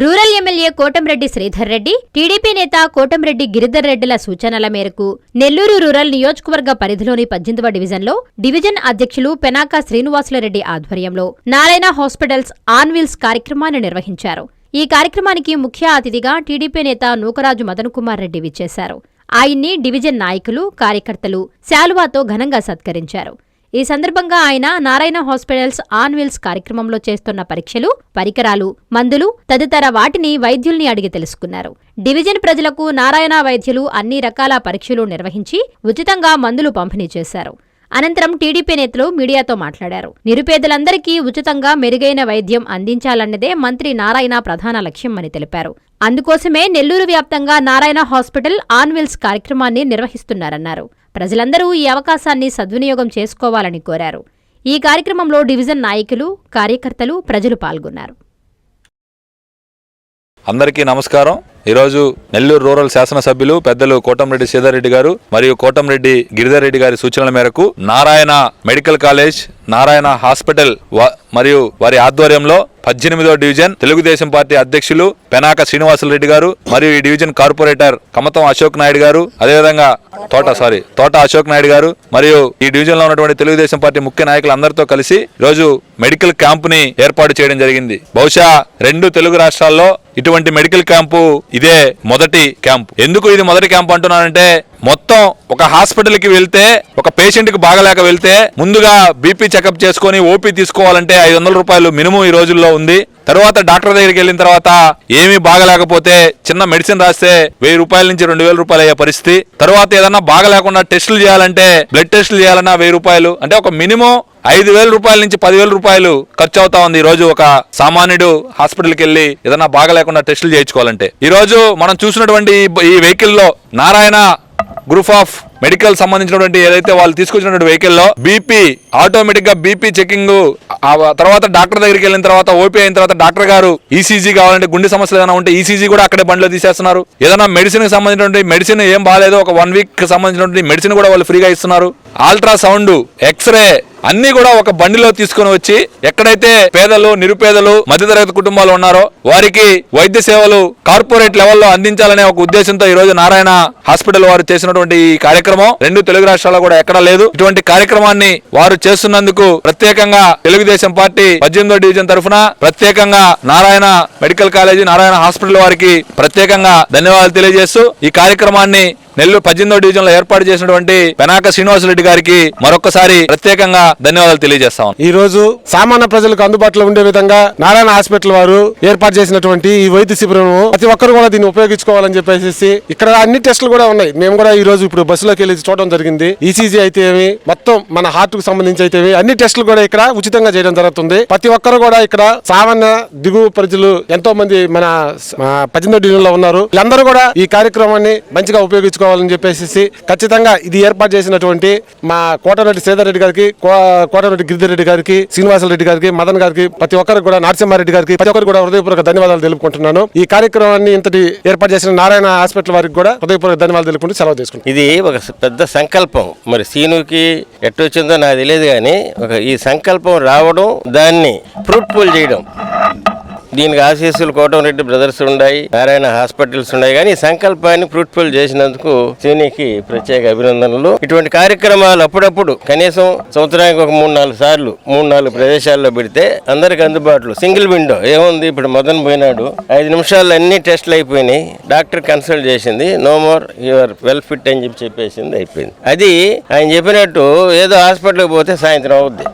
Rural MLA Kotamreddy Sridhar Reddy, TDP నేత కోటంరెడ్డి గిరిధర్ రెడ్డిల సూచనల మేరకు నెల్లూరు రూరల్ నియోజకవర్గ పరిధిలోని 18వ డివిజన్లో డివిజన్ అధ్యక్షులు పెనాక శ్రీనివాసులరెడ్డి ఆధ్వర్యంలో నారాయణ హాస్పిటల్స్ ఆన్ వీల్స్ కార్యక్రమాన్ని నిర్వహించారు. ఈ కార్యక్రమానికి ముఖ్య అతిథిగా టీడీపీ నేత నూకరాజు మదన్ కుమార్ రెడ్డి విచ్చేశారు. ఆయన్ని డివిజన్ నాయకులు, కార్యకర్తలు శాలువాతో ఘనంగా సత్కరించారు. ఈ సందర్భంగా ఆయన నారాయణ హాస్పిటల్స్ ఆన్ వీల్స్ కార్యక్రమంలో చేస్తున్న పరీక్షలు, పరికరాలు, మందులు తదితర వాటిని వైద్యుల్ని అడిగి తెలుసుకున్నారు. డివిజన్ ప్రజలకు నారాయణ వైద్యులు అన్ని రకాల పరీక్షలు నిర్వహించి ఉచితంగా మందులు పంపిణీ చేశారు. అనంతరం టీడీపీ నేతలు మీడియాతో మాట్లాడారు. నిరుపేదలందరికీ ఉచితంగా మెరుగైన వైద్యం అందించాలన్నదే మంత్రి నారాయణ ప్రధాన లక్ష్యమని తెలిపారు. అందుకోసమే నెల్లూరు వ్యాప్తంగా నారాయణ హాస్పిటల్ ఆన్ వీల్స్ కార్యక్రమాన్ని నిర్వహిస్తున్నారన్నారు. ప్రజలందరూ ఈ అవకాశాన్ని సద్వినియోగం చేసుకోవాలని కోరారు. ఈ కార్యక్రమంలో డివిజన్ నాయకులు, కార్యకర్తలు, ప్రజలు పాల్గొన్నారు. అందరికీ నమస్కారం. ఈరోజు నెల్లూరు రూరల్ శాసనసభ్యులు పెద్దలు కోటంరెడ్డి శ్రీధర్ రెడ్డి గారు మరియు కోటంరెడ్డి గిరిధర్ రెడ్డి గారి సూచనల మేరకు Narayana medical college, Narayana hospital మరియు వారి ఆధ్వర్యంలో 18వ డివిజన్ తెలుగుదేశం పార్టీ అధ్యక్షులు పెనాక శ్రీనివాసులరెడ్డి గారు మరియు ఈ డివిజన్ కార్పొరేటర్ కమతం అశోక్ నాయుడు గారు, అదేవిధంగా తోట అశోక్ నాయుడు గారు మరియు ఈ డివిజన్ లో ఉన్నటువంటి తెలుగుదేశం పార్టీ ముఖ్య నాయకులందరితో కలిసి రోజు మెడికల్ క్యాంప్ ని ఏర్పాటు చేయడం జరిగింది. బహుశా 2 తెలుగు రాష్ట్రాల్లో ఇటువంటి మెడికల్ క్యాంపు ఇదే మొదటి క్యాంపు. ఎందుకు ఇది మొదటి క్యాంపు అంటున్నానంటే, మొత్తం ఒక హాస్పిటల్ కి వెళ్తే, ఒక పేషెంట్ కి బాగలేక వెళ్తే ముందుగా బీపీ చెకప్ చేసుకుని ఓపీ తీసుకోవాలంటే 500 రూపాయలు మినిమం ఈ రోజుల్లో ఉంది. తర్వాత డాక్టర్ దగ్గరికి వెళ్ళిన తర్వాత ఏమీ బాగలేకపోతే చిన్న మెడిసిన్ రాస్తే 1000 రూపాయల నుంచి 2000 రూపాయలు అయ్యే పరిస్థితి. తర్వాత ఏదన్నా బాగలేకుండా టెస్టులు చేయాలంటే, బ్లడ్ టెస్టులు చేయాలన్నా 1000 రూపాయలు, అంటే ఒక మినిమం 5000 రూపాయల నుంచి 10,000 రూపాయలు ఖర్చు అవుతా ఉంది. ఈ రోజు ఒక సామాన్యుడు హాస్పిటల్కి వెళ్ళి ఏదన్నా బాగలేకుండా టెస్టులు చేయించుకోవాలంటే. ఈ రోజు మనం చూసినటువంటి ఈ వెహికల్ లో నారాయణ గ్రూప్ ఆఫ్ మెడికల్ సంబంధించినటువంటి ఏదైతే వాళ్ళు తీసుకొచ్చినటువంటి వెహికల్ లో బీపీ ఆటోమేటిక్ గా బీపీ చెకింగ్, తర్వాత డాక్టర్ దగ్గరికి వెళ్ళిన తర్వాత ఓపీ అయిన తర్వాత డాక్టర్ గారు ఈసీజీ కావాలంటే, గుండె సమస్యలు ఏదైనా ఉంటే ఈసీజీ కూడా అక్కడే బండిలో తీసేస్తున్నారు. ఏదైనా మెడిసిన్ కి సంబంధించినటువంటి మెడిసిన్ ఏం బాగాలేదో ఒక 1 వీక్ సంబంధించినటువంటి మెడిసిన్ కూడా వాళ్ళు ఫ్రీగా ఇస్తున్నారు. అల్ట్రాసౌండ్, ఎక్స్రే అన్ని కూడా ఒక బండిలో తీసుకుని వచ్చి ఎక్కడైతే పేదలు, నిరుపేదలు, మధ్యతరగతి కుటుంబాలు ఉన్నారో వారికి వైద్య సేవలు కార్పొరేట్ లెవెల్లో అందించాలనే ఒక ఉద్దేశంతో ఈ రోజు నారాయణ హాస్పిటల్ వారు చేసినటువంటి ఈ కార్యక్రమం 2 తెలుగు రాష్ట్రాల్లో కూడా ఎక్కడా లేదు. ఇటువంటి కార్యక్రమాన్ని వారు చేస్తున్నందుకు ప్రత్యేకంగా తెలుగుదేశం పార్టీ 18వ డివిజన్ తరఫున ప్రత్యేకంగా Narayana medical college, Narayana hospital వారికి ప్రత్యేకంగా ధన్యవాదాలు తెలియజేస్తూ ఈ కార్యక్రమాన్ని నెల్లూరు 18వ డివిజన్ లో ఏర్పాటు చేసినటువంటి పెనాక శ్రీనివాసులరెడ్డి గారికి మరొకసారి ప్రత్యేకంగా ధన్యవాదాలు తెలియజేస్తాం. ఈ రోజు సామాన్య ప్రజలకు అందుబాటులో ఉండే విధంగా నారాయణ హాస్పిటల్ వారు ఏర్పాటు చేసినటువంటి ఈ వైద్య శిబిరం ప్రతి ఒక్కరు కూడా దీన్ని ఉపయోగించుకోవాలని చెప్పేసి ఇక్కడ అన్ని టెస్టులు కూడా ఉన్నాయి. మేము కూడా ఈ రోజు ఇప్పుడు బస్సులోకి వెళ్ళి చూడడం జరిగింది. ఈసీజీ అయితే ఏమి, మొత్తం మన హార్ట్ కు సంబంధించి అయితే అన్ని టెస్టులు కూడా ఇక్కడ ఉచితంగా చేయడం జరుగుతుంది. ప్రతి ఒక్కరు కూడా ఇక్కడ సామాన్య దిగువ ప్రజలు ఎంతో మంది మన 18వ డివిజన్ లో ఉన్నారు. వీళ్ళందరూ కూడా ఈ కార్యక్రమాన్ని మంచిగా ఉపయోగించుకోవాలి అని చెప్పేసి ఖచ్చితంగా ఇది ఏర్పాటు చేసినటువంటి మా కోటరెడ్డి శ్రీధర్ రెడ్డి గారికి, కోటరెడ్డి గిరిధర్ రెడ్డి గారికి, శ్రీనివాసులరెడ్డి గారికి, మదన్ గారికి, ప్రతి ఒక్కరికి కూడా, నరసింహారెడ్డి గారికి, ప్రతి ఒక్కరికి కూడా హృదయపూర్వక ధన్యవాదాలు తెలుపుకుంటున్నాను. ఈ కార్యక్రమాన్ని ఇంతటి ఏర్పాటు చేసిన నారాయణ హాస్పిటల్ వారికి కూడా హృదయపూర్వక ధన్యవాదాలు తెలుపుకుంటూ సెలవు తీసుకుంటాను. ఇది ఒక పెద్ద సంకల్పం. మరి సీనుకి ఎట్టొచ్చిందో నాకు తెలియదు, కానీ ఈ సంకల్పం రావడం, దాన్ని ఫ్రూట్ఫుల్ చేయడం, దీనికి ఆశీస్సులు కోటంరెడ్డి బ్రదర్స్ ఉన్నాయి, నారాయణ హాస్పిటల్స్ ఉన్నాయి. కానీ ఈ సంకల్పాన్ని ఫ్రూట్ఫుల్ చేసినందుకు సీనికి ప్రత్యేక అభినందనలు. ఇటువంటి కార్యక్రమాలు అప్పుడప్పుడు కనీసం సంవత్సరానికి ఒక 3-4 సార్లు 3-4 ప్రదేశాల్లో పెడితే అందరికి అందుబాటులో. సింగిల్ విండో ఏముంది, ఇప్పుడు మదన్ పోయినాడు, 5 నిమిషాల్లో అన్ని టెస్టులు అయిపోయినాయి, డాక్టర్ కన్సల్ట్ చేసింది, no more your well fit అని చెప్పేసింది, అయిపోయింది. అది ఆయన చెప్పినట్టు ఏదో హాస్పిటల్కి పోతే సాయంత్రం అవుద్ది,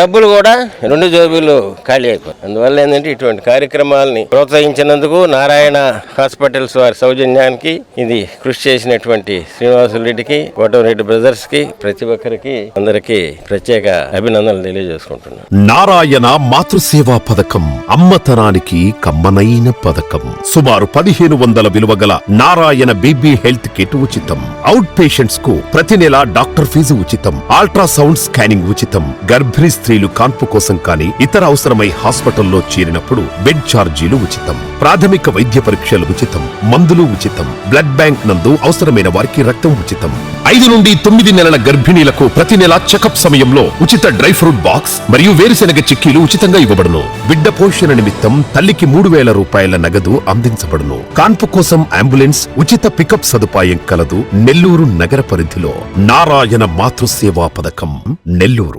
డబ్బులు కూడా 2 జోబీలు ఖాళీ అయిపోయి. అందువల్ల ఏంటంటే ఇటువంటి కార్యక్రమాలని ప్రోత్సహించినందుకు నారాయణ హాస్పిటల్స్ వారి సౌజన్యానికి, ఇది కృషి చేసినటువంటి శ్రీనివాసులరెడ్డికి, కోటంరెడ్డి బ్రదర్స్ కి, ప్రతి ఒక్కరికి అందరికి ప్రత్యేక అభినందనలు తెలియజేసుకుంటున్నాను. నారాయణ మాతృసేవా పథకం అమ్మతనానికి కమ్మనైన పథకం. సుమారు 1500 విలువ గల నారాయణ బీబీ హెల్త్ కిట్ ఉచితం. అవుట్ పేషెంట్స్ కు ప్రతి నెల డాక్టర్ ఫీజు ఉచితం. అల్ట్రాసౌండ్ స్కానింగ్ ఉచితం. గర్భిణీ స్త్రీలు కాన్పు కోసం కానీ ఇతర అవసరమై హాస్పిటల్లో చేరినప్పుడు బెడ్ ఛార్జీలు ఉచితం. ప్రాథమిక వైద్య పరీక్షలు ఉచితం. మందులు ఉచితం. బ్లడ్ బ్యాంక్ నందు అవసరమైన వారికి రక్తం ఉచితం. 5 నుండి 9 నెలల గర్భిణీలకు ప్రతి నెల చెకప్ సమయంలో ఉచిత డ్రై ఫ్రూట్ బాక్స్ మరియు వేరుశెనగ చిక్కీలు ఉచితంగా ఇవ్వబడును. బిడ్డ పోషణ నిమిత్తం తల్లికి 3,000 రూపాయల నగదు అందించబడును. కాన్పు కోసం అంబులెన్స్ ఉచిత పికప్ సదుపాయం కలదు. నెల్లూరు నగర పరిధిలో నారాయణ మాతృసేవా పథకం, నెల్లూరు.